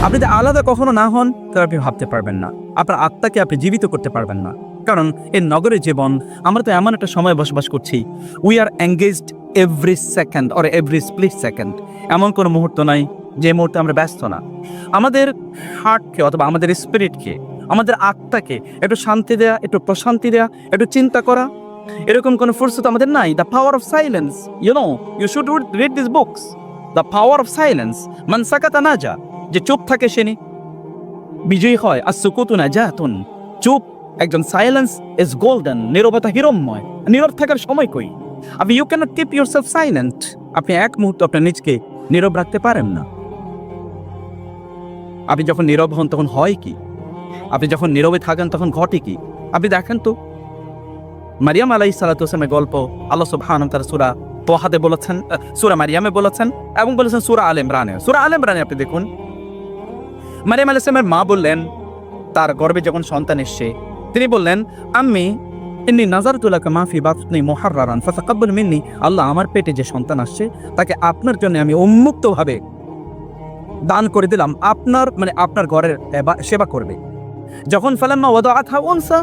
আপনি যদি আলাদা কখনো না হন তাহলে আপনি ভাবতে পারবেন না, আপনার আত্মাকে আপনি জীবিত করতে পারবেন না। কারণ এই নগরের জীবন, আমরা তো এমন একটা সময় বসবাস করছি, we are engaged every second or every split second. এমন কোনো মুহূর্ত নাই যে মুহূর্তে আমরা ব্যস্ত না। আমাদের হার্টকে অথবা আমাদের স্পিরিটকে, আমাদের আত্মাকে একটু শান্তি দেয়া, একটু প্রশান্তি দেয়া, একটু চিন্তা করা, এরকম কোনো ফুরসত আমাদের নাই। The power of silence, you should read this books. The power of silence, মান সাকাতা নাজা, যে চুপ থাকে সে বিজয়ী হয়। আর সুকুতু নাজাতুন, চুপ, একজন সাইলেন্স ইজ গোল্ডেন, নীরবতা হিরণ্ময়। নীরব থাকার সময় কই? আপনি you can't keep yourself silent. আপনি এক মুহূর্ত আপনার নিজকে নীরব রাখতে পারেন না। আপনি যখন নীরব হন তখন হয় কি? আপনি যখন নীরবে থাকেন তখন ঘটে কি? আপনি দেখেন তো, মারিয়াম আলাইহিস সালাতু ওয়াস সালামের গল্প আল্লাহ সুবহানাহু ওয়া তাআলা সূরা তোহাতে বলেছেন, সূরা মারিয়ামে বলেছেন, এবং বলেছেন সূরা আলে ইমরানে। সূরা আলে ইমরানে আপনি দেখুন, মারিয়াম আলাইহিস সালামের মা বললেন, তার গর্ভে যখন সন্তান এসছে, তিনি বললেন, আম্মি ইন্নী নাযারতু লাকা মা ফি বাতনি মুহাররারান ফাতাকাব্বাল মিন্নি। আল্লাহ, আমার পেটে যে সন্তান আসছে তাকে আপনার জন্য আমি উন্মুক্তভাবে দান করে দিলাম, আপনার ঘরের সেবা করবে। যখন ফালাম্মা ওয়াদাআতহা উনসা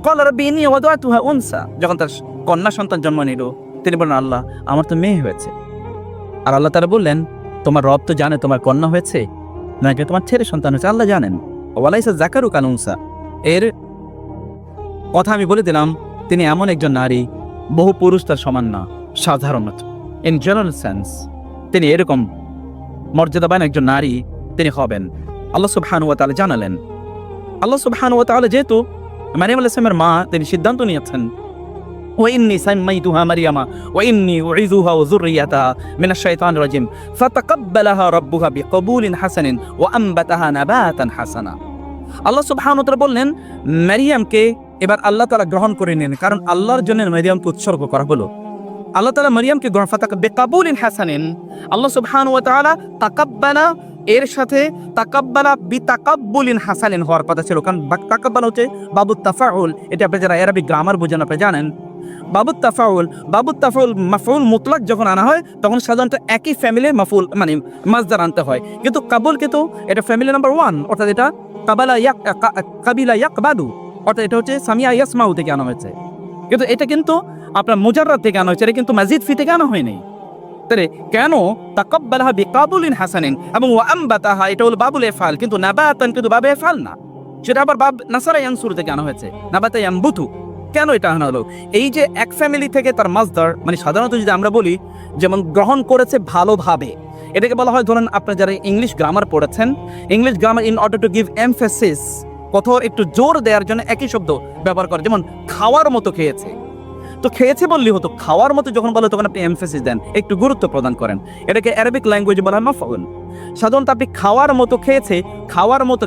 ক্বালা রাব্বি ইন্নী ওয়াদাআতুহা উনসা, যখন তার কন্যা সন্তান জন্ম নিল, তিনি বললেন, আল্লাহ, আমার তো মেয়ে হয়েছে। আর আল্লাহ তাআলা বললেন, তোমার রব তো জানে তোমার কন্যা হয়েছে নাকি তোমার ছেলে সন্তান হয়েছে, আল্লাহ জানেন। ওয়ালাইসা যাকারু কাল উনসা, এর কথা আমি বলে দিলাম, তিনি এমন একজন নারী, বহু পুরুষ তার সমান না। সাধারণত ইন জেনারেল সেন্স তিনি এরকম মর্যাদাবান একজন নারী তিনি হবেন। আল্লাহ সুবহানাহু ওয়া তাআলা জানালেন। আল্লাহ সুবহানাহু ওয়া তাআলা যেহেতু মারিয়াম আলাইহিস সালামের মা, তিনি সিদ্ধান্ত নিয়েছেন, ওয়া ইন্নী সাম্মাইতুহা মারিয়ামা ওয়া ইন্নী উইযুহা ওয়া যুররিয়াতাহা মিনাশ শাইতানির রাজিম ফাতাকাব্বালাহা রাব্বুহা বিকবুলিন হাসানিন ওয়া আনবাতাহা নাবাতান হাসানা। আল্লাহ সুবহানাহু ওয়া তাআলা বললেন, মারিয়ামকে এবার আল্লাহ তাআলা গ্রহণ করে নেন, কারণ আল্লাহর জন্য মারিয়ামকে উৎসর্গ করা হলো। আল্লাহ তাআলা মারিয়ামকে গ্রহণ বিকাবুলিন হাসানিন। আল্লাহ সুবহানাহু ওয়া তাআলা তাকাব্বালা, এর সাথে তাকাব্বালা বিতাকাব্বুলিন হাসানিন হওয়ার কথা ছিল, কারণ তাকাব্বালা হচ্ছে বাবুত তাফাউল। এটা আপনি যারা আরবি গ্রামার বোঝেন আপনি জানেন। বাবুত তাফাউল মাফউল মুতলাক যখন আনা হয় তখন সাধারণত একই ফ্যামিলির মাফউল মানে মাজদার আনতে হয়, কিন্তু কাবুল কিন্তু এটা ফ্যামিলি নাম্বার 1, অর্থাৎ এটা কাবিলা ইয়াকবাদু, অর্থাৎ এটা হচ্ছে সামিয়া ইয়াসমাউ থেকে আনা হয়েছে। কিন্তু এটা কিন্তু আপনার মুজাররাদ থেকে আনা হয়েছে, এটা কিন্তু মাজিদ ফি থেকে আনা হয়নি। তাহলে কেন তাকাব্বালাহা বিকাবুলিন হাসানিন এবং ওয়া আনবাতাহা, এটা হলো বাবুল ইফআল, কিন্তু নাবাতান কিন্তু বাবে ইফআল না, সেটা আবার বাব নাসারা ইয়ানসুর থেকে আনা হয়েছে, নাবাতা ইয়ানবুতু। কেন এটা আনা হলো? এই যে এক ফ্যামিলি থেকে তার মাজদার, মানে সাধারণত যদি আমরা বলি যেমন গ্রহণ করেছে ভালোভাবে, এটাকে বলা হয়, ধরেন আপনারা যারা ইংলিশ গ্রামার পড়েছেন, English grammar in order to give emphasis, কোথাও একটু জোর দেওয়ার জন্য একই শব্দ ব্যবহার করে, যেমন খাওয়ার মতো খেয়েছে, তো খেয়েছে বললেই হতো, খাওয়ার মতো যখন বলে তখন আপনি এমফেসিস দেন, একটু গুরুত্ব প্রদান করেন। এটাকে অ্যারাবিক ল্যাঙ্গুয়েজে বলা হয় মাফউল। সাধারণত আপনি খাওয়ার মতো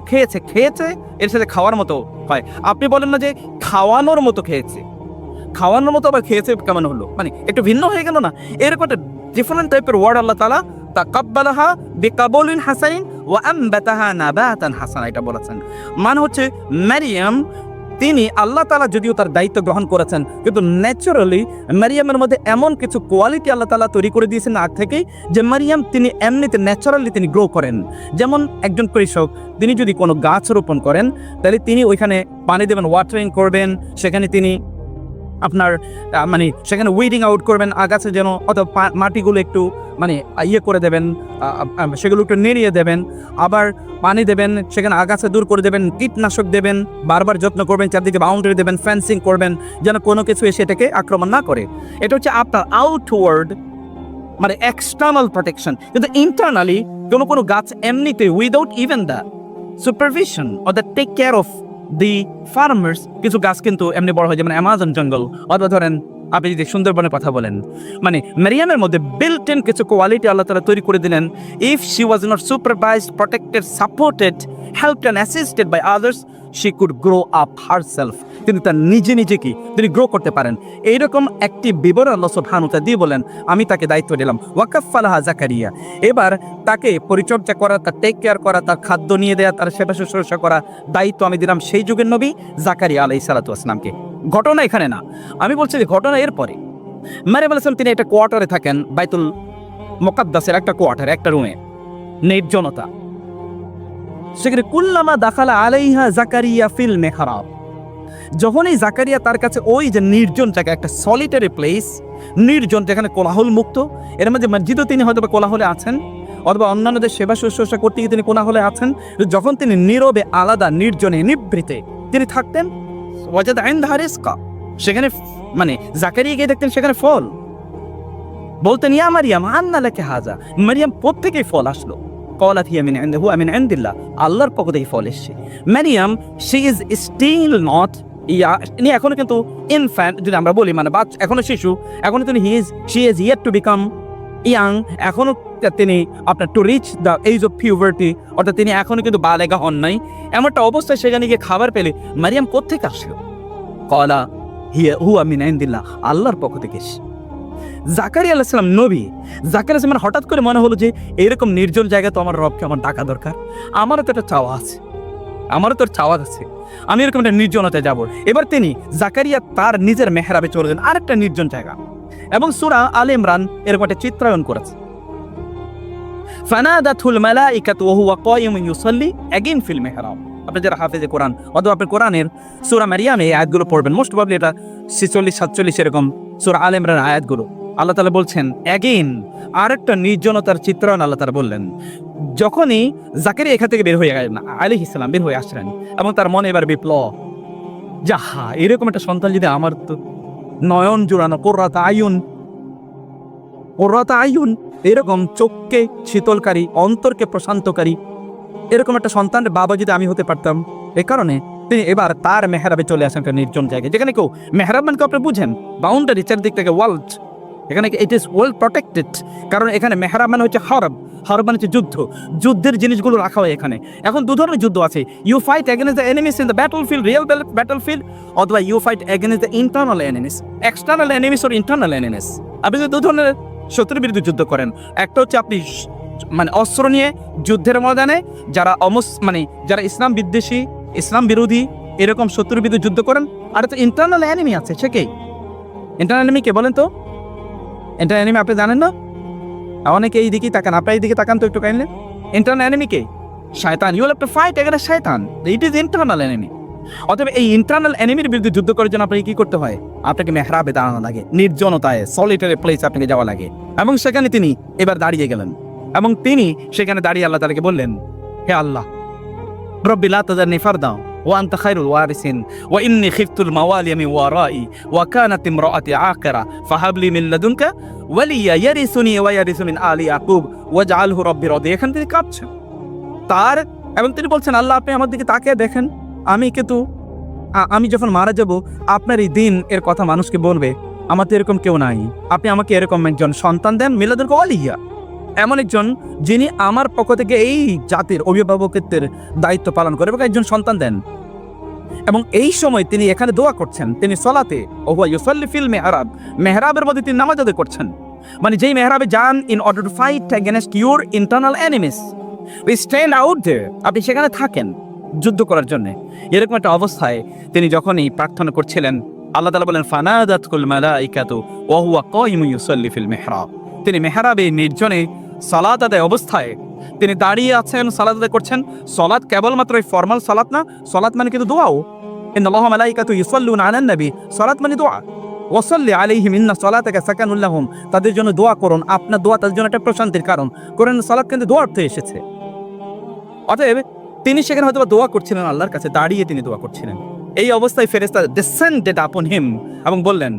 খেয়েছে, খেয়েছে এর সাথে খাওয়ার মতো হয়। আপনি বলেন না যে খাওয়ানোর মতো খেয়েছে, খাওয়ানোর মতো আবার খেয়েছে কেমন হলো, মানে একটু ভিন্ন হয়ে গেল না? এরকম একটা ডিফারেন্ট টাইপের ওয়ার্ড আল্লাহ তাআলা তাকাব্বালাহা বিকাবুলিন হাসানিন ওয়া আনবাতাহা নাবাতান হাসানা এটা বলেছেন। মানে হচ্ছে মারিয়াম, তিনি আল্লাহ তাআলা যদিও তার দায়িত্ব গ্রহণ করেছেন, কিন্তু ন্যাচারালি মারিয়ামের মধ্যে এমন কিছু কোয়ালিটি আল্লাহ তাআলা তৈরি করে দিয়েছেন আগ থেকেই, যে মারিয়াম তিনি এমনিতে ন্যাচারালি তিনি গ্রো করেন। যেমন একজন কৃষক, তিনি যদি কোনো গাছ রোপণ করেন, তাহলে তিনি ওইখানে পানি দেবেন, ওয়াটারিং করবেন, সেখানে তিনি আপনার মানে সেখানে উইডিং আউট করবেন আগাছা যেন, অথবা মাটিগুলো একটু মানে ইয়ে করে দেবেন, সেগুলো একটু নেড়িয়ে দেবেন, আবার পানি দেবেন, সেখানে আগাছা দূর করে দেবেন, কীটনাশক দেবেন, বারবার যত্ন করবেন, চারদিকে বাউন্ডারি দেবেন, ফেন্সিং করবেন, যেন কোনো কিছু এসে এটাকে আক্রমণ না করে। এটা হচ্ছে আপনার আউটওয়ার্ড মানে এক্সটার্নাল প্রোটেকশন। কিন্তু ইন্টারনালি কোনো গাছ এমনিতে without even the supervision or the take care of the farmers, কিছু গাছ কিন্তু এমনি বড় হয়, যেমন অ্যামাজন জঙ্গল, অথবা ধরেন আপনি যদি সুন্দরবনের কথা বলেন, মানে মারিয়ামের মধ্যে বিল্ট ইন কিছু কোয়ালিটি আল্লাহ তাআলা তৈরি করে দিলেন। If she was not supervised, protected, supported, helped and assisted by others, she could grow up herself, তিনি তার নিজে কি তিনি গ্রো করতে পারেন। এইরকম একটি বিবরণ আল্লাহ সুবহানাহু ওয়া তাআলা দিয়ে বলেন, আমি তাকে দায়িত্ব দিলাম। ওয়াকাফালাহা জাকারিয়া, এবার তাকে পরিচর্যা করা, তার টেক কেয়ার করা, তার খাদ্য নিয়ে দেওয়া, তার সেবা শুশ্রূষা করা দায়িত্ব আমি দিলাম সেই যুগের নবী জাকারিয়া আলাইহিস সালাতু ওয়াস সালামকে। ঘটনা এখানে না, আমি বলছি যে ঘটনা এরপরে। মারিয়াম আলাইহিস সালাম তিনি একটা কোয়ার্টারে থাকেন, বাইতুল মুকাদ্দাসের একটা কোয়ার্টারে, একটা রুমে, নির্জনতা। সেখানে কুল্লামা দাখালা আলাইহা জাকারিয়া ফিল মেহরাব, যখনই জাকারিয়া তার কাছে ওই যে নির্জন জায়গা, একটা সলিটারি প্লেস, নির্জন যেখানে কোলাহল মুক্ত, এর মধ্যে মসজিদও তিনি হয়তো কোলাহলে আছেন অথবা অন্যান্যদের সেবা শুশ্রূষা করতে গিয়ে তিনি কোলাহলে আছেন, যখন তিনি নীরবে আলাদা নির্জনে নিভৃতে তিনি থাকতেন, ওয়াজাদ ইনদাহা রিজকা, সেখানে মানে জাকারিয়া গিয়ে দেখতেন সেখানে ফল। বলতেন ইয়া মারিয়াম আন্না লাকি হাযা, মারিয়াম কোত্থেকে ফল আসলো? ক্বালাত হিয়া মিন ইনদিহি ওয়া মিন ইনদিল্লাহ, আল্লাহর পক্ষ থেকে ফল এসেছে। Maryam she is still not ইনি এখনো কিন্তু ইনফ্যান্ট, যদি আমরা বলি মানে বাচ্চা, এখনো শিশু, এখনো তিনি she is yet to become young, এখনো তিনি আপনার to reach the age of puberty, অর্থাৎ তিনি এখনো কিন্তু বালেগা হন নাই। এমন একটা অবস্থায় সেখানে গিয়ে খাবার পেলে মারিয়াম কোত্থেকে আসলো? ক্বালা হুয়া মিন ইনদিল্লাহ, আল্লাহর পক্ষ থেকে এসেছে। জাকারিয়া আলাইহিস সালাম নবী, জাকারিয়া আলাইহিস সালাম হঠাৎ করে মনে হলো যে এরকম নির্জন জায়গায় তো আমার রবকে আমার ডাকা দরকার, আমারও তো একটা চাওয়া আছে, আমি এরকম একটা নির্জনতায় যাব। এবার তিনি জাকারিয়া তার নিজের মেহরাবে চলে গেলেন, আরেকটা নির্জন জায়গা, এবং সূরা আলে ইমরান এরকম একটা চিত্রায়ন করেছে। ফানাদাতুল মালাইকাতু ওয়া হুয়া কায়িমুন ইউসাল্লি এগেইন ফিল মেহরাব। আপনি যারা হাফেজে কোরআন অথবা আপনি কোরআনের সূরা মারিয়ামে এই আয়াতগুলো পড়বেন, মোস্ট প্রবাবলি এটা 46-47 এরকম সূরা আলে ইমরান আয়াতগুলো, আল্লাহ তাআলা বলছেন এগেইন, আরেকটা নির্জনতার চিত্রায়ন আল্লাহ তাআলা বললেন। যখনই জাকারিয়া এখান থেকে বের হয়ে গেলেন, আলাইহিস সালাম বের হয়ে আসলেন, এবং তার মনে এবার বিপ্লব, যাহা এরকম একটা সন্তান যদি আমার, তো নয়ন জুড়ানো কুররাত আয়ুন, এরকম চোখকে শীতলকারী, অন্তরকে প্রশান্তকারী এরকম একটা সন্তানের বাবা যদি আমি হতে পারতাম। এই কারণে তিনি এবার তার মেহরাবে চলে আসেন একটা নির্জন জায়গায়, যেখানে কেউ মেহরাব মানে আপনি বুঝেন বাউন্ডারি, চারদিক থেকে ওয়ার্ল্ড, এখানে ইট ইজ ওয়েল প্রটেক্টেড, কারণ এখানে মেহরাব মানে হচ্ছে হরব মানে হচ্ছে যুদ্ধের জিনিসগুলো রাখা হয় এখানে। এখন দু ধরনের যুদ্ধ আছে, you fight against the enemies in the battlefield, real battlefield, অথবা you fight against the internal enemies, external enemies or internal enemies. আপনি যদি দু ধরনের শত্রুর বিরুদ্ধে যুদ্ধ করেন, একটা হচ্ছে আপনি মানে অস্ত্র নিয়ে যুদ্ধের ময়দানে যারা ইসলাম বিদ্বেষী, ইসলাম বিরোধী এরকম শত্রুর বিরুদ্ধে যুদ্ধ করেন, আর তো ইন্টারনাল এনিমি আছে, সে কে? ইন্টারনাল এনিমি কে বলেন তো? ইন্টারনাল এনিমি আপনি জানেন না? অনেকে এই দিকেই তাকান, আপনার এই দিকে তাকান তো একটু কাইন্ডলি। ইন্টারনাল এনিমি কে? শয়তান। You will have to fight against শয়তান, ইট ইজ ইন্টারনাল এনিমি। অতএব এই ইন্টারনাল এনিমির বিরুদ্ধে যুদ্ধ করার জন্য আপনাকে কি করতে হয়? আপনাকে মেহরাবে দাঁড়ানো লাগে, নির্জনতায় সলিটারি প্লেস আপনাকে যাওয়া লাগে, এবং সেখানে তিনি এবার দাঁড়িয়ে গেলেন, এবং তিনি সেখানে দাঁড়িয়ে আল্লাহ তাআলাকে বললেন, হে আল্লাহ, রব্বি লা তাযারনি ফারদান ওয়া আনতা খায়রুল ওয়ারিসিন ওয়া ইন্নী খিফতুল মাওয়ালিয়া মিন ওয়ারাই ওয়া কানাত ইমরাআতি আকিরা ফাহাব লি মিন লাদুনকা ওয়ালিয়া ইয়ারিসুনি ওয়া ইয়ারিসু মিন আলি ইয়াকুব ওয়াজআলহু রব্বি রাদিয়া। এখান থেকে কাঁদছেন এবং তিনি বলছেন, আল্লাহ আপনি আমার দিকে তাকিয়ে দেখেন, আমি যখন মারা যাব আপনার এই দিন এর কথা মানুষকে বলবে, আমার তো এরকম কেউ নাই, আপনি আমাকে এরকম একজন সন্তান দেন, মিলাদুল ওয়ালিয়া, এমন একজন যিনি আমার পক্ষ থেকে এই জাতির অভিভাবকত্বের দায়িত্ব পালন করে এবং একজন সন্তান দেন। এবং এই সময় তিনি এখানে দোয়া করছেন, তিনি সলাতে ওহুয়া ইউসাল্লি ফিল মেহরাব, মেহরাবের মধ্যে তিনি নামাজ আদায় করছেন, মানে যেই মেহরাবে যান in order to fight against your internal enemies, we stand out there, আপনি সেখানে থাকেন যুদ্ধ করার জন্য। এরকম একটা অবস্থায় তিনি যখনই প্রার্থনা করছিলেন, আল্লাহ তাআলা বলেন ফানাদাতুল মালাইকাতু ওয়া হুয়া কায়িমুন ইউসাল্লি ফিল মিহরাব, তিনি মেহরাবে নির্জনে সালাত আদায় অবস্থায় তিনি দাঁড়িয়ে আছেন, সালাত আদায় করছেন। সালাত কেবলমাত্র ফর্মাল সালাত না, সালাত মানে কিন্তু দোয়াও। ইন্নাল্লাহা মালাইকাতু ইউসাল্লুনা আলান নবী, সালাত মানে দোয়া। ওয়াসাল্লি আলাইহিম ইন্না সালাতাকা সাকানুল লাহুম, তাদের জন্য দোয়া করুন, আপনার দোয়া তাদের জন্য একটা প্রশান্তির কারণ। কোরআন সালাত কিন্তু দোয়ার অর্থে এসেছে। অতএব তিনি সেখানে হয়তো দোয়া করছিলেন, আল্লাহর কাছে দাঁড়িয়ে তিনি দোয়া করছিলেন। এই অবস্থায় ফেরেশতা ডিসেন্ডেড আপন হিম এবং বললেন,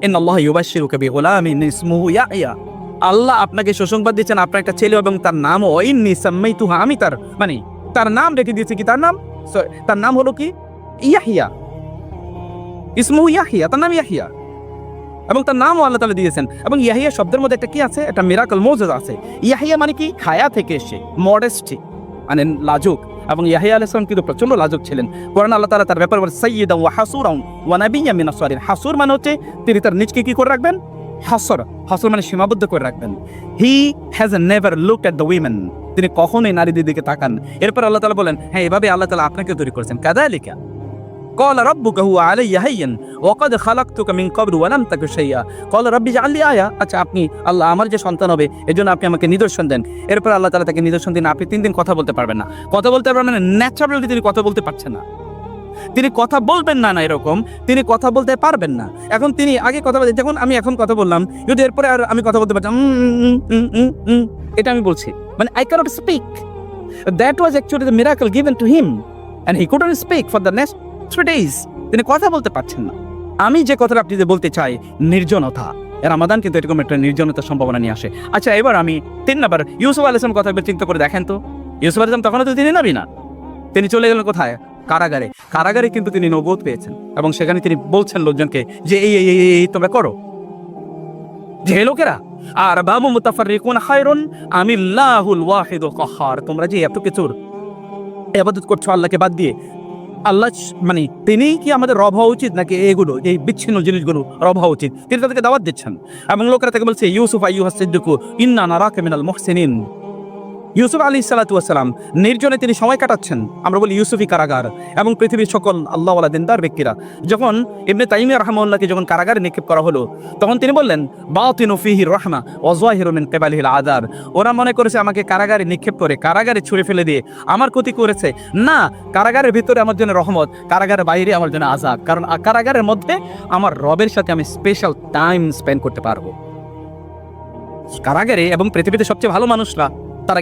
ইন্নাল্লাহা ইউবাশশিরুকা বিগুলামিন ইসমুহু ইয়াহইয়া, আল্লাহ আপনাকে সুসংবাদ দিচ্ছেন, আপনার একটা ছেলে এবং তার নামও ইন্নী সাম্মাইতুহু, আমি তার নাম রেখে দিয়েছি কি, তার নাম হলো কি ইয়াহইয়া, ইসমুহু ইয়াহইয়া, তার নাম ইয়াহইয়া, এবং তার নামও আল্লাহ তাআলা দিয়েছেন। এবং ইয়াহইয়া শব্দের মধ্যে একটা কি আছে, একটা মিরাকল মুজিজা আছে। ইয়াহইয়া মানে কি, খায়া থেকে এসে, মডেস্টি মানে লাজুক, এবং ইয়াহইয়া আলাইহিস সালাম কিন্তু প্রচন্ড লাজুক ছিলেন। কোরআন আল্লাহ তাআলা তার ব্যাপারে বলেন সাইয়্যিদান ওয়া হাসুরান ওয়া নাবিয়্যাম মিনাস সালিহিন। হাসুর মানে হচ্ছে তিনি তার নিজকে কি করে রাখবেন, হাসর মানে সীমাবদ্ধ করে রাখবেন। He has never looked at the women, তিনি কখনোই নারীদের দিকে তাকান। এরপর আল্লাহ তাআলা বলেন, হ্যাঁ এভাবে আল্লাহ তাআলা আপনাকে তৈরি করেছেন, কাযালিকা قال ربك هو علي هين وقد خلقتك من قبل ولم تك شيئا قال ربي اجعل لي آية। আচ্ছা আপনি আল্লাহ আমার যে সন্তান হবে এজন্য আপনি আমাকে নিদর্শন দেন। এরপর আল্লাহ তাআলা তাকে নিদর্শন দিন, আপনি 3 দিন কথা বলতে পারবেন না। কথা বলতে পারবেন না, ন্যাচারালি তিনি কথা বলতে পারছেন না, তিনি কথা বলবেন না, না এরকম তিনি কথা বলতে পারবেন না। এখন তিনি আগে কথা বলতে, যখন আমি এখন কথা বললাম, যদি এরপরে আর আমি কথা বলতে পারতাম এটা আমি বলছি, মানে I can't speak. That was actually the miracle given to him and he couldn't speak for the next 3 days। তিনি কথা বলতে পারছেন না। আমি যে কথাটা আপনি যে বলতে চাই, নির্জনতা, রামাদান কিন্তু এরকম একটা নির্জনতার সম্ভাবনা নিয়ে আসে। আচ্ছা এবার আমি 3 নাম্বার ইউসুফ আলাইহিস সালাম কথা চিন্তা করে দেখেন তো, ইউসুফ আলাইহিস সালাম তখন তো তিনি নবী না, তিনি চলে গেলেন কোথায়? কারাগারে। কারাগারে কিন্তু তিনি নবুয়ত পেয়েছেন এবং সেখানে তিনি বলছেন লোকজনকে যে এই তোমরা করো, যে লোকেরা আর বাবু মুতাফাররিকুন খায়রুন আমিল্লাহুল ওয়াহিদুল কাহ্হার, তোমরা যে এত কিছুর ইবাদত করছো আল্লাহকে বাদ দিয়ে, আল্লাহ মানে তিনি কি আমাদের রব হওয়া উচিত নাকি এগুলো এই বিচ্ছিন্ন জিনিসগুলো রব হওয়া উচিত? তিনি তাদেরকে দাওয়াত দিচ্ছেন এবং লোকেরা তাকে বলছে ইউসুফ আইয়ুহাস সিদ্দিকু ইন্না নারাকা মিনাল মুহসিনিন। ইউসুফ আলাইহিস সালাতু ওয়াস সালাম নির্জনে তিনি সময় কাটাচ্ছেন, আমরা বলি ইউসুফি কারাগার, এবং পৃথিবীর সকল আল্লাহওয়ালা দিনদার ব্যক্তিরা যখন ইবনে তাইমিয়া রাহিমাহুল্লাহকে যখন কারাগারে নিক্ষেপ করা হলো, তখন তিনি বললেন বাতিনু ফিহি রাহমা ওয়া যাহিরু মিন কিবালিহিল আযার। ওরা মনে করেছে আমাকে কারাগারে নিক্ষেপ করে কারাগারে ছুঁড়ে ফেলে দিয়ে আমার ক্ষতি করেছে, না, কারাগারের ভিতরে আমার জন্য রহমত, কারাগারের বাইরে আমার জন্য আযাব, কারণ কারাগারের মধ্যে আমার রবের সাথে আমি স্পেশাল টাইম স্পেন্ড করতে পারবো। কারাগারে এবং পৃথিবীতে সবচেয়ে ভালো মানুষরা তারা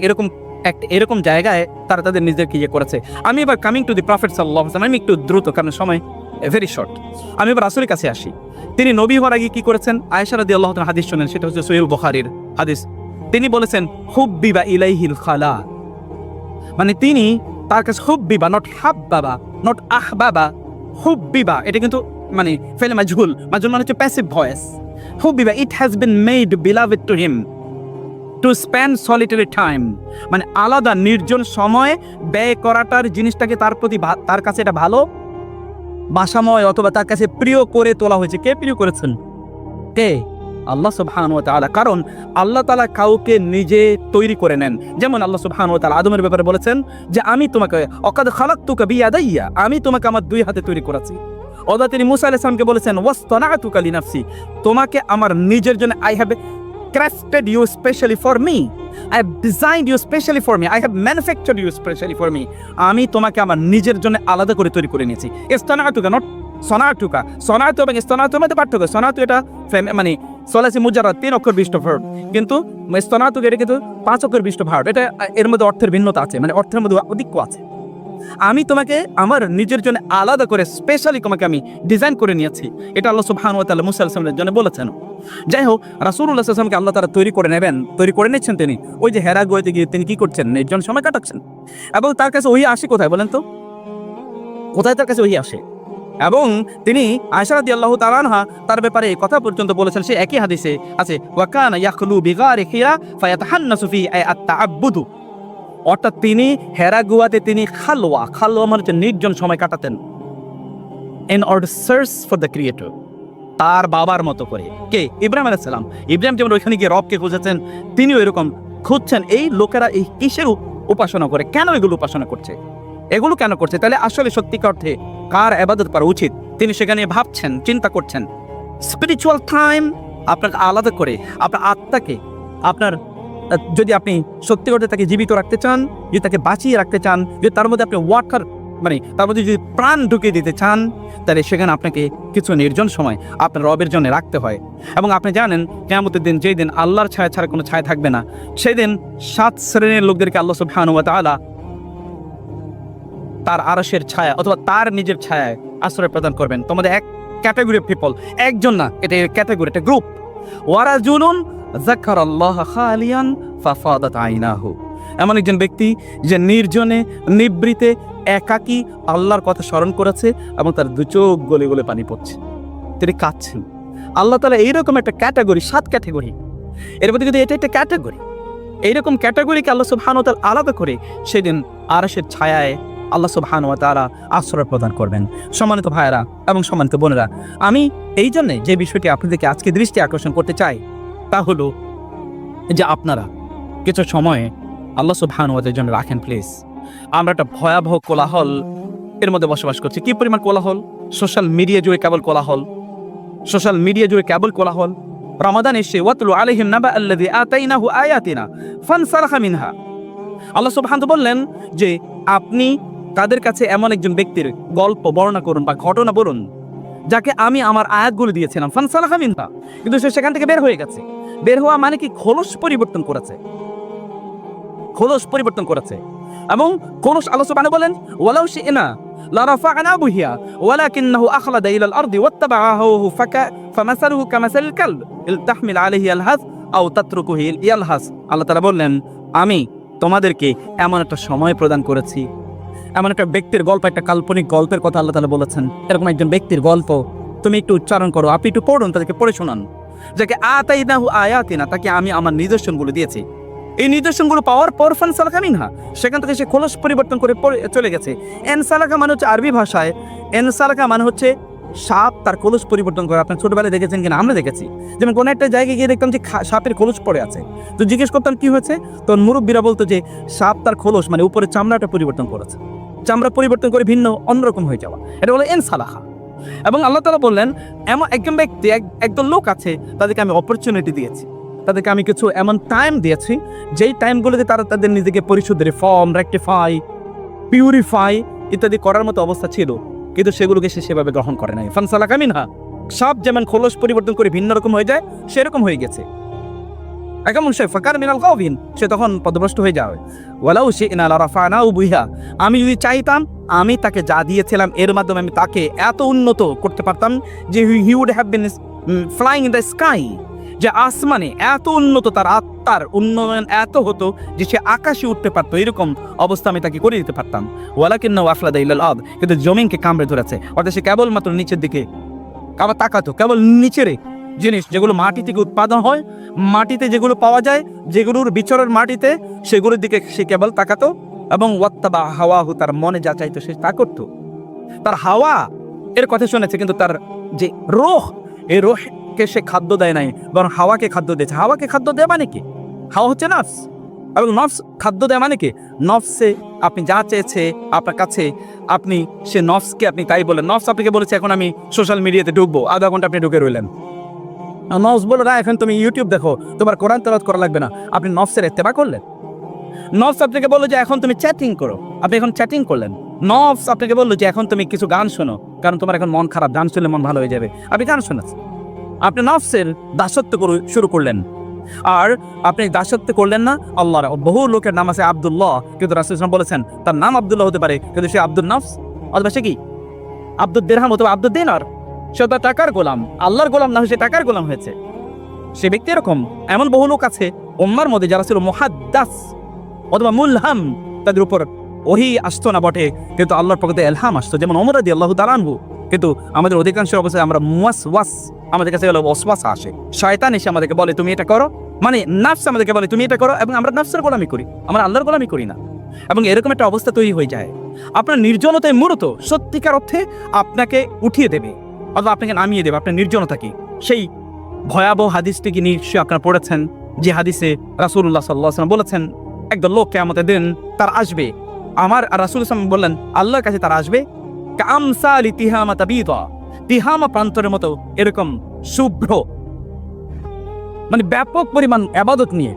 এরকম জায়গায় তারা তাদের নিজেদেরকে ইয়ে করেছে। আমি এবার কামিং টু দি প্রফেট সাল্লাল্লাহু আলাইহি ওয়াসাল্লাম, আমি একটু দ্রুত কারণ সময় ভেরি শর্ট, আমি এবার রাসূলের কাছে আসি। তিনি নবী হওয়ার আগে কি করেছেন? আয়েশা রাদিয়াল্লাহু তাআলা হাদিস শুনেন, সেটা হচ্ছে সহিহ বুখারীর হাদিস। তিনি বলেছেন হুব্বিবা ইলাইহিল খালা, মানে তিনি তার কাছে হুব্বিবা, নট হাব্বাবা, নট আহবাবা, হুব্বিবা, এটা কিন্তু মানে ফেলে মাজহুল মানে হচ্ছে প্যাসিভ ভয়েস। হুব্বিবা, it has been made beloved to him to spend solitary time, মানে আলাদা নির্জন সময় ব্যয় করাটার জিনিসটাকে তার প্রতি তার কাছে এটা ভালো বাসাময় অথবা তার কাছে প্রিয় করে তোলা হয়েছে। কে প্রিয় করেছেন? কে? আল্লাহ সুবহানাহু ওয়া তাআলা। কারণ আল্লাহ তাআলা কাউকে নিজে তৈরি করে নেন। যেমন আল্লাহ সুবহানাহু ওয়া তাআলা আদমের ব্যাপারে বলেছেন যে আমি তোমাকে অকাদ খালাকতুকা বিয়াদাইয়া, আমি তোমাকে আমার 2 হাতে তৈরি করেছি। অথবা তিনি মূসা আলাইহিস সালামকে বলেছেন ওয়াসতানাতুকা লিনাফসি, তোমাকে আমার নিজের জন্য I have crafted you specially for me, I have designed you specially for me, I have manufactured you specially for me, আমি তোমাকে আমার নিজের জন্য আলাদা করে তৈরি করে নিয়েছি। ইসতানাতুকা, নট সনাতুকা। সনাতু এবং ইসতানাতুর মধ্যে পার্থক্য। সনাতু এটা মানে সলাসি মুজাররাদ 3 অক্ষর বিশিষ্ট ভার্ব, কিন্তু ইসতানাতু এটা কিন্তু 5 অক্ষর বিশিষ্ট ভার্ব। এটা এর মধ্যে অর্থের ভিন্নতা আছে, মানে অর্থের মধ্যে অধিক্য আছে। আমি তোমাকে আমার নিজের জন্য আলাদা করে স্পেশালি তোমাকে আমি ডিজাইন করে নিয়েছি, এটা আল্লাহ সুবহানাহু ওয়া তাআলা মূসা আলাইহিস সালামের জন্য বলেছেন। যাই হোক, রাসূলুল্লাহ সাল্লাল্লাহু আলাইহি ওয়াসাল্লামকে আল্লাহ তাআলা তৈরি করে নিচ্ছেন। তিনি ওই যে হেরা গুহাতে গিয়ে তিনি কি করছেন? নির্জন সময় কাটাচ্ছেন। এবং তার কাছে ওহী আসে কোথায় বলেন তো? কোথায় তার কাছে ওহী আসে? এবং তিনি আয়েশা রাদিয়াল্লাহু তাআলা আনহা তার ব্যাপারে এই কথা পর্যন্ত বলেছেন, সে একই হাদিসে আছে ওয়া কানা ইয়াখলু বিগারি হিরা ফায়াতাহান্নাসু ফি আত-তাআব্বুদু, অর্থাৎ তিনি হেরা গুহাতে তিনি খালওয়া মানে হচ্ছে নির্জন সময় কাটাতেন in order search for the creator, তার বাবার মতো করে। কে? ইব্রাহিম আলাইহিস সালাম। ইব্রাহিম যেমন ওইখানে গিয়ে রবকে খুঁজেছেন, তিনিও এরকম খুঁজছেন এই লোকেরা এই কিসের উপাসনা করে, কেন এগুলো উপাসনা করছে, এগুলো কেন করছে, তাহলে আসলে সত্যিকার অর্থে কার ইবাদত করা উচিত তিনি সেখানে ভাবছেন, চিন্তা করছেন। স্পিরিচুয়াল টাইম আপনাকে আলাদা করে আপনার আত্মাকে, আপনার যদি আপনি সত্যি করতে তাকে জীবিত রাখতে চান, যদি তাকে বাঁচিয়ে রাখতে চান, যদি তার মধ্যে আপনি ওয়াটার মানে তার মধ্যে যদি প্রাণ ঢুকিয়ে দিতে চান, তাহলে সেখানে আপনাকে কিছু নির্জন সময় আপনার রবের জন্য রাখতে হয়। এবং আপনি জানেন কিয়ামতের দিন, যেই দিন আল্লাহর ছায়া ছাড়া কোনো ছায়া থাকবে না, সেই দিন 7 শ্রেণীর লোকদেরকে আল্লাহ সুবহানাহু ওয়া তাআলা তার আরশের ছায়া অথবা তার নিজের ছায়ায় আশ্রয় প্রদান করবেন। তোমাদের এক ক্যাটাগরি অফ পিপল, একজন না, এটা ক্যাটাগরি, এটা গ্রুপ। ওয়ারাজুলুন যাকারাল্লাহ খালিয়ান ফাফাদাত আইনাহু, এমন একজন ব্যক্তি যে নির্জনে নিবৃতে একাকী আল্লাহর কথা স্মরণ করেছে এবং তার 2 চোখ গলে গলে পানি পড়ছে, তিনি কাঁদছেন। আল্লাহ তাআলা এইরকম একটা ক্যাটাগরি, 7 ক্যাটাগরি, এর মধ্যে যদি এটা একটা ক্যাটাগরি, এইরকম ক্যাটাগরিকে আল্লাহ সুবহানাহু ওয়া তাআলা আলাদা করে সেদিন আরশের ছায়ায় আল্লাহ সুবহানাহু ওয়া তাআলা আশ্রয় প্রদান করবেন। সম্মানিত ভাইয়েরা এবং সম্মানিত বোনেরা, আমি এই জন্যে যে বিষয়টি আপনাদেরকে আজকে দৃষ্টি আকর্ষণ করতে চাই তা হলো যে আপনারা কিছু সময় আল্লাহ সুবহানাহু ওয়া তাআলার জন্য রাখেন প্লিজ। আমরা একটা ভয়াবহ কোলাহল এর মধ্যে বসবাস করছে। কি পরিমাণ কোলাহল, সোশ্যাল মিডিয়া জুড়ে কেবল কোলাহল, সোশ্যাল মিডিয়া জুড়ে কেবল কোলাহল। রমাদান এসে ওয়াতলু আলাইহিম নাবা আল্লাযী আতাইনাহু আয়াতিনা ফানসালাখা মিনহা। আল্লাহ সুবহানাহু বললেন যে আপনি তাদের কাছে এমন একজন ব্যক্তির গল্প বর্ণনা করুন বা ঘটনা বলুন যাকে আমি আমার আয়াতগুলো দিয়েছিলাম, ফানসালাখা মিনহা, কিন্তু সে সেখান থেকে বের হয়ে গেছে। বের হওয়া মানে কি? খোলস পরিবর্তন করেছে, খোলস পরিবর্তন করেছে। এবং খোলস আল্লাহ সুবহানাহু বলেন ওয়ালাউ শি'না লারাফা'নাহু বিহা ওয়ালাকিন্নাহু আখলাদা ইলাল আরদি ওয়াত্তাবা'a হাওয়াহু ফামাসালুহু কামাসালিল কালব ইন তাহমিল আলাইহি ইয়ালহাস আও তাতরুকুহু ইয়ালহাস। আল্লাহ তাআলা বললেন আমি তোমাদেরকে এমন একটা সময় প্রদান করেছি, এমন একটা ব্যক্তির গল্প, একটা কাল্পনিক গল্পের কথা আল্লাহ তাআলা বলেছেন। এরকম একজন ব্যক্তির গল্প তুমি একটু উচ্চারণ করো, আপনি একটু পড়ুন, তাদেরকে পড়ে শোনান। যাকে আতাইনাহু আয়াতিনা, তাকে আমি আমার নিদর্শনগুলো দিয়েছি। এই নিদর্শনগুলো পাওয়ার পর ফানসালাখা মিনহা, সেখান থেকে সে খোলস পরিবর্তন করে চলে গেছে। এনসালাখা মানে হচ্ছে আরবি ভাষায়, এনসালাখা মানে হচ্ছে সাপ তার খোলস পরিবর্তন করে। আপনার ছোটবেলায় দেখেছেন কিনা? আমরা দেখেছি। যেমন কোনো একটা জায়গায় গিয়ে দেখতাম যে সাপের খোলস পড়ে আছে, তো জিজ্ঞেস করতাম কি হয়েছে, তো মুরব্বীরা বলতো যে সাপ তার খোলস মানে উপরে চামড়াটা পরিবর্তন করেছে, চামড়া পরিবর্তন করে ভিন্ন অন্যরকম হয়ে যাওয়া, এটা হলো এনসালাখা। এবং আল্লাহ তাআলা বললেন এমন একজন ব্যক্তি, একজন লোক আছে, তাদেরকে আমি অপরচুনিটি দিয়েছি, তাদেরকে আমি কিছু এমন টাইম দিয়েছি যেই টাইমগুলোতে তারা তাদের নিজেকে পরিশুদ্ধ, রিফর্ম, রেকটিফাই, পিউরিফাই ইত্যাদি করার মতো অবস্থা ছিল, কিন্তু সেগুলোকে সে সেভাবে গ্রহণ করে নাই। ফানসালাখা মিনহা, সাপ যেমন খোলস পরিবর্তন করে ভিন্ন রকম হয়ে যায়, সেরকম হয়ে গেছে। এমন সে ফাকার মিনাল গাওয়িন, সে তখন পদভ্রষ্ট হয়ে যাবে। ওয়ালাউ শি'না লারাফা'নাহু বিহা, আমি যদি চাইতাম আমি তাকে যা দিয়েছিলাম এর মাধ্যমে আমি তাকে এত উন্নত করতে পারতাম যে he would have been flying in the sky, যে আসমানে এত উন্নত, তার আত্মার উন্নয়ন এত হতো যে সে আকাশে উঠতে পারতো, এরকম অবস্থা আমি তাকে করে দিতে পারতাম। ওয়ালাকিন্নাহু আখলাদা ইলাল আরদ, কিন্তু জমিনকে কামড়ে ধরেছে, অর্থাৎ সে কেবলমাত্র নিচের দিকে আবার তাকাতো, কেবল নিচের জিনিস যেগুলো মাটি থেকে উৎপাদন হয়, মাটিতে যেগুলো পাওয়া যায়, যেগুলোর বিচরণ মাটিতে, সেগুলোর দিকে সে কেবল তাকাতো। এবং ওয়াত্তাবা হাওয়াহু, তার মনে যা চাইতো সে তা করতো। তার হাওয়া এর কথা শুনেছে, কিন্তু তার যে রূহ, এই রূহকে সে খাদ্য দেয় নাই, বরং হাওয়াকে খাদ্য দিয়েছে। হাওয়াকে খাদ্য দেয় মানে কি? হাওয়া হচ্ছে নফস, এবং নফস খাদ্য দেয় মানে কি? নফসে আপনি যা চেয়েছে আপনার কাছে, আপনি সে নফসকে আপনি তাই বলেন। নফস আপনাকে বলেছে এখন আমি সোশ্যাল মিডিয়াতে ঢুকবো, আধা ঘন্টা আপনি ঢুকে রইলেন। নফস বলে না এখন তুমি ইউটিউব দেখো, তোমার কোরআন তেলাওয়াত করা লাগবে না, আপনি নফসের ইত্তেবা করলেন। নফস আপনাকে বললো যে এখন তুমি চ্যাটিং করো, আপনি এখন চ্যাটিং করলেন। নফস আপনাকে বললো যে এখন তুমি কিছু গান শোনো, কারণ তোমার এখন মন খারাপ, গান শুনলে মন ভালো হয়ে যাবে, আপনি গান শোনাচ্ছেন। আপনি নফসের দাসত্ব শুরু করলেন। আর আপনি দাসত্ব করলেন না আল্লাহর। বহু লোকের নাম আছে আব্দুল্লাহ, কিন্তু রাসূল সাল্লাল্লাহু আলাইহি ওয়াসাল্লাম বলেছেন তার নাম আব্দুল্লাহ হতে পারে, কিন্তু সে আব্দুল নফস, অথবা সে কি আব্দুদ দিরহাম অথবা আব্দুদ দিনার, সে তার টাকার গোলাম, আল্লাহর গোলাম না, সে টাকার গোলাম হয়েছে। সে ব্যক্তি এরকম। এমন বহু লোক আছে উম্মার মধ্যে যারা ছিল মুহাদ্দাস অথবা মুলহাম, তাদের উপর ওহী আসতো না বটে, কিন্তু আল্লাহর পক্ষ থেকে ইলহাম আসতো, যেমন ওমর রাদিয়াল্লাহু তাআলা আনহু। কিন্তু আমাদের অধিকাংশের অবস্থায় আমরা মুওয়াসওয়াস, আমাদের কাছে হলো ওয়াসওয়াসা আসে, শয়তান এসে আমাদেরকে বলে তুমি এটা করো, মানে নফস আমাদেরকে বলে তুমি এটা করো, এবং আমরা নফসের গোলামি করি, আমরা আল্লাহর গোলামি করি না। এবং এরকম একটা অবস্থা তৈরি হয়ে যায়, আপনার নির্জনতায় মূলত সত্যিকার অর্থে আপনাকে উঠিয়ে দেবে অথবা আপনাকে নামিয়ে দেবে আপনার নির্জনতা কি। সেই ভয়াবহ হাদিসটি কি নিশ্চয়ই আপনারা পড়েছেন, যে হাদিসে রাসূলুল্লাহ সাল্লাল্লাহু আলাইহি ওয়াসাল্লাম বলেছেন একদল লোক কিয়ামতের দিন তার আসবে, আমার রাসূল সাল্লাল্লাহু আলাইহি ওয়াসাল্লাম বললেন আল্লাহর কাছে তারা আসবে কামসালি তিহামা তাবিদা, তিহামা প্রান্তরের মতো এরকম শুভ্র, মানে ব্যাপক পরিমাণ ইবাদত নিয়ে,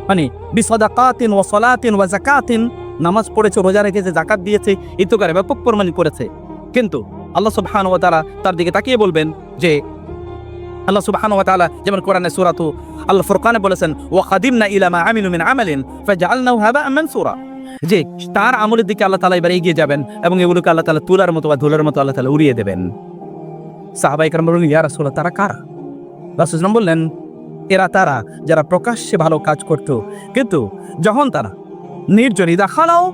মানে বিসাদাকাতিন ওয়া সালাতিন ওয়া যাকাতিন, নামাজ পড়েছে, রোজা রেখেছে, যাকাত দিয়েছে, ইত্যাদি ব্যাপক পরিমাণ করেছে। কিন্তু আল্লাহ সুবহানাহু ওয়া তাআলা তার দিকে তাকিয়ে বলবেন যে, আল্লাহ সুবহানাহু ওয়া তাআলা যেমন কোরআনে সূরাতু আল ফুরকানে বলেছেন ওয়া কাদিমনা ইলা মা আমিলু মিন আমালিন ফাজআলনাহু হাবাআন মানসুরা, যে তার আমলের দিকে আল্লাহ তাআলা এবার এগিয়ে যাবেন এবং এগুলোকে আল্লাহ তাআলা তুলার মতো বা ধুলার মতো আল্লাহ তাআলা উড়িয়ে দেবেন। সাহাবায়ে কেরাম বললেন ইয়া রাসূলুল্লাহ, তারা কারা? রাসূল সাল্লাল্লাহু আলাইহি ওয়াসাল্লাম বললেন এরা তারা যারা প্রকাশ্যে ভালো কাজ করত, কিন্তু যখন তারা নির্জন, ইদা খালাও,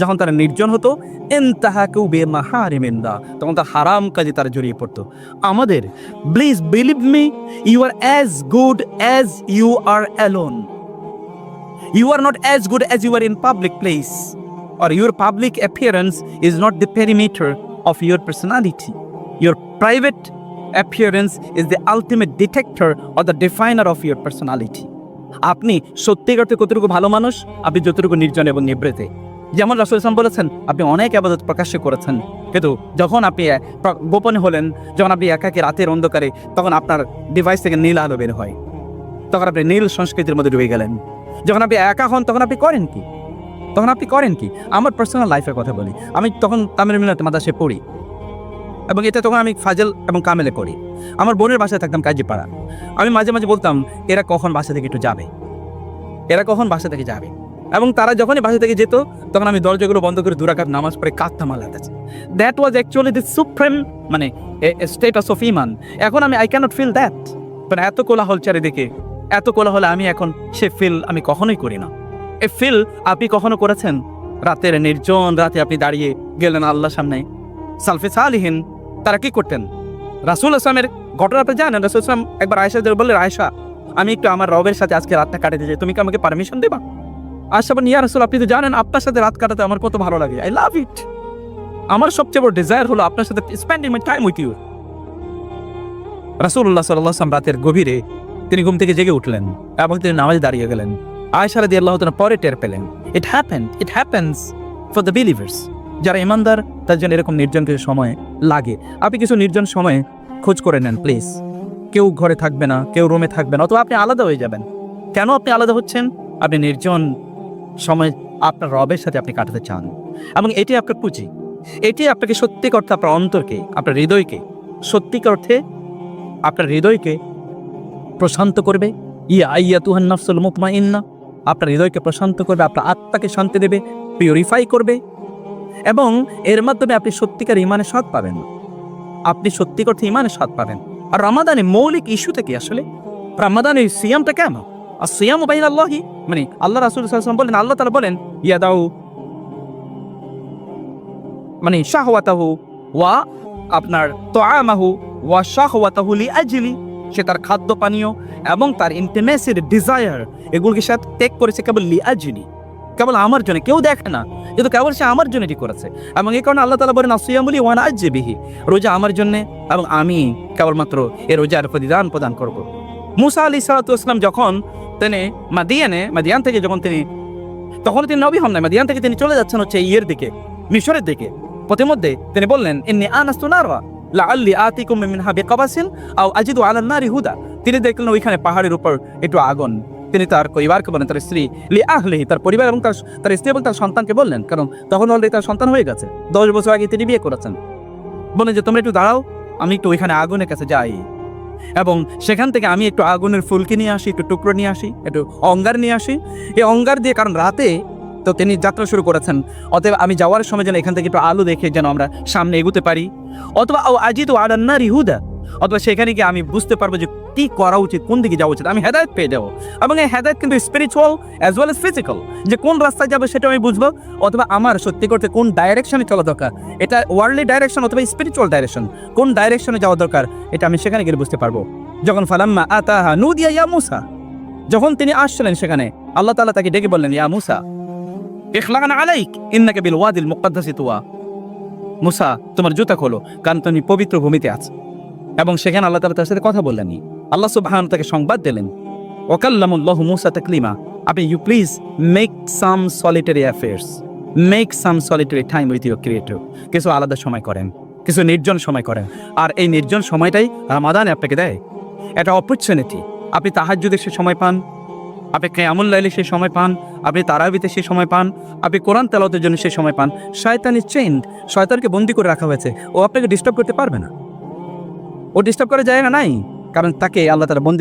যখন তারা নির্জন হতো, ইনতাহাকু বিমাহারিমিল্লাহ, তখন তার হারাম কাজে তারা জড়িয়ে পড়তো। আমাদের please believe me, you are as good as you are alone, you are not as good as you are in public place, or your public appearance is not the perimeter of your personality. Your private appearance is the ultimate detector or the definer of your personality. আপনি সত্যিকার কতটুকু ভালো মানুষ, আপনি যতটুকু নির্জন এবং নিভৃতে। যেমন রাসূল সাল্লাল্লাহু আলাইহি ওয়াসাল্লাম বলেছেন, আপনি অনেক ইবাদত প্রকাশ্যে করেছেন, কিন্তু যখন আপনি গোপনে হলেন, যখন আপনি একাকী রাতের অন্ধকারে, তখন আপনার ডিভাইস থেকে নীল আলো বের হয়, তখন আপনি নীল সংস্কৃতির মধ্যে ডুবে গেলেন। যখন আপনি একা হন তখন আপনি করেন কি? আমার পার্সোনাল লাইফের কথা বলি। আমি তখন তামিল মিলাতে মাদ্রাসায় পড়ি, এবং এটা তখন আমি ফাজল এবং কামেলে পড়ি। আমার বোনের বাসায় থাকতাম কাজীপাড়া। আমি মাঝে মাঝে বলতাম, এরা কখন বাসা থেকে একটু যাবে, এবং তারা যখনই বাসা থেকে যেত, তখন আমি দরজাগুলো বন্ধ করে 2 রাকাত নামাজ পড়ে কাঁদতাম আল্লাহর কাছে। That was actually the supreme status of ইমান। এখন আই ক্যানট ফিল দ্যাট। মানে এত কোলাহল চারিদিকে, এত কোলাহলে আমি এখন সে ফিল আমি কখনোই করি না। এ ফিল আপনি কখনো করেছেন? রাতের নির্জন রাতে আপনি দাঁড়িয়ে গেলেন আল্লাহর সামনে। সালফে সালিহিন তারা কি করতেন? রাসূল আসলামের ঘটনা আপনি জানেন। রাসূল আসলাম একবার আয়েশাদের বললেন, আয়েশা, আমি একটু আমার রবের সাথে আজকে রাতটা কাটাতে চাই, তুমি কি আমাকে পারমিশন দেবা? আয়েশা বলেন, ইয়া রাসূল, আপনি তো জানেন আপনার সাথে রাত কাটাতে আমার কত ভালো লাগে। I love it. আমার সবচেয়ে বড় ডিজায়ার হলো আপনার সাথে spending my time with you. রাসূলুল্লাহ সাল্লাল্লাহু আলাইহি ওয়াসাল্লাম রাতের গভীরে তিনি ঘুম থেকে জেগে উঠলেন এবং তিনি নামাজে দাঁড়িয়ে গেলেন। আয়েশা রাদিয়াল্লাহু তাআলা পরে টের পেলেন, it happens for the believers. যারা ইমানদার তার জন্য এরকম নির্জন কিছু সময় লাগে। আপনি কিছু নির্জন সময়ে খোঁজ করে নেন প্লিজ। কেউ ঘরে থাকবে না, কেউ রুমে থাকবে না, অথবা আপনি আলাদা হয়ে যাবেন। কেন আপনি আলাদা হচ্ছেন? আপনি নির্জন সময় আপনার রবের সাথে আপনি কাটাতে চান, এবং এটি আপনার পুঁজি। এটি আপনাকে সত্যিকার অর্থে আপনার অন্তরকে, আপনার হৃদয়কে, সত্যিকার অর্থে আপনার হৃদয়কে প্রশান্ত করবে। ইয়া আইয়াতুহান নাফসুল মুতমাইন্নাহ, আপনার হৃদয়কে প্রশান্ত করবে, আপনার আত্মাকে শান্তি দেবে, পিউরিফাই করবে, এবং এর মাধ্যমে আপনি সত্যিকার ইমানের স্বাদ পাবেন। আর রমাদানে মৌলিক ইস্যু থেকে আসলে রমাদানের সিয়ামটা কেন? আর সিয়াম বাইনাল্লাহি, মানে আল্লাহ রাসূল সাল্লাল্লাহু আলাইহি ওয়াসাল্লাম বলেন, আল্লাহ তাআলা বলেন, ইয়াদাউ মানে শাহওয়াতাহু ওয়া আপনার তাআমাহু ওয়া শাহওয়াতাহু লিআজলি, সে তার খাদ্য পানীয় এবং তার ইন্টিমেসির ডিজায়ার এগুলোকে সে ত্যাগ করেছে কেবল লিআজলি, কেবল আমার জন্য। কেউ দেখে না, কিন্তু কেবল সে আমার জন্য এটি করেছে। এবং এই কারণে আল্লাহ তাআলা বলেন, আসিয়ামুলি ওয়া আনা আজজি বিহি, রোজা আমার জন্য এবং আমি কেবলমাত্র এই রোজার প্রতিদান প্রদান করব। মুসা আলাইহিস সালাতু ওয়াস সালাম যখন তিনি মাদিয়ান থেকে যখন তিনি, তখন তিনি নবী হন না, মাদিয়ান থেকে তিনি চলে যাচ্ছেন হচ্ছে ইয়ের দিকে, মিশরের দিকে। পথিমধ্যে তিনি বললেন, ইন্নী আনাস্তু নারা লাআল্লি আতিকুম মিনহা বিকাবাসিন আও আজিদু আলান নারি হুদা। তিনি দেখলেন ওইখানে পাহাড়ের উপর একটু আগুন। তিনি তার পরিবারকে বলেন, তার স্ত্রী লি আহলিহি, তার পরিবার এবং তার স্ত্রী এবং তার সন্তানকে বললেন, কারণ তখন অলরেডি তার সন্তান হয়ে গেছে, 10 বছর আগে তিনি বিয়ে করেছেন। বলেন যে তোমরা একটু দাঁড়াও, আমি একটু ওইখানে আগুনের কাছে যাই, এবং সেখান থেকে আমি একটু আগুনের ফুলকি নিয়ে আসি, একটু টুকরো নিয়ে আসি, একটু অঙ্গার নিয়ে আসি। এই অঙ্গার দিয়ে, কারণ রাতে তো তিনি যাত্রা শুরু করেছেন, অতএব আমি যাওয়ার সময় যেন এখান থেকে একটু আলো দেখে যেন আমরা সামনে এগুতে পারি, অথবা আজিদু আলান নারি হুদা, অথবা সেখানে গিয়ে আমি বুঝতে পারবো যে কি করা উচিত, কোন দিকে যাওয়া উচিত, আমি হেদায়েত পেয়ে যাবো। এবং এই হেদায়েত কিন্তু spiritual as well as physical, যে কোন রাস্তায় যাবে সেটা আমি বুঝবো, অথবা আমার সত্যি করতে কোন ডাইরেকশনে চলা দরকার, এটা ওয়ার্ল্ডলি ডাইরেকশন অথবা স্পিরিচুয়াল ডাইরেকশন, কোন ডাইরেকশনে যাওয়া দরকার, এটা আমি সেখানে গিয়ে বুঝতে পারবো। যখন ফালাম্মা আতাহা নুদিয়া ইয়া মুসা, যখন তিনি আসছিলেন সেখানে, আল্লাহ তাআলা তাকে ডেকে বললেন, ইয়া মুসা ইখলান আলাইক ইন্নাকা বিল ওয়াদিল মুকদ্দাসি তুয়া, মুসা তোমার জুতা খোলো, কারণ তুমি পবিত্র ভূমিতে আছো। এবং সেখানে আল্লাহ তাআলা তার সাথে কথা বললেন, আল্লাহ সুবহানাহু তাকে সংবাদ দিলেন, ওয়াকাল্লামাল্লাহু মুসা তাকলিমা, আপনি you please make some solitary affairs, make some solitary time with your creator, কিছু আলাদা সময় করেন, কিছু নির্জন সময় করেন। আর এই নির্জন সময়টাই রমাদানে আপনাকে দেয় একটা অপরচুনিটি। আপনি তাহাজ্জুদে সে সময় পান, আপনি কিয়ামুল লাইলে সেই সময় পান, আপনি তারাবিতে সেই সময় পান, আপনি কোরআন তেলাওয়াতের জন্য সেই সময় পান। শয়তান ইজ চেইনড, শয়তানকে বন্দী করে রাখা হয়েছে, ও আপনাকে ডিস্টার্ব করতে পারবে না, ও ডিস্টার্ব করার জায়গা নাই, কারণ তাকে আল্লাহ তাআলা বন্দী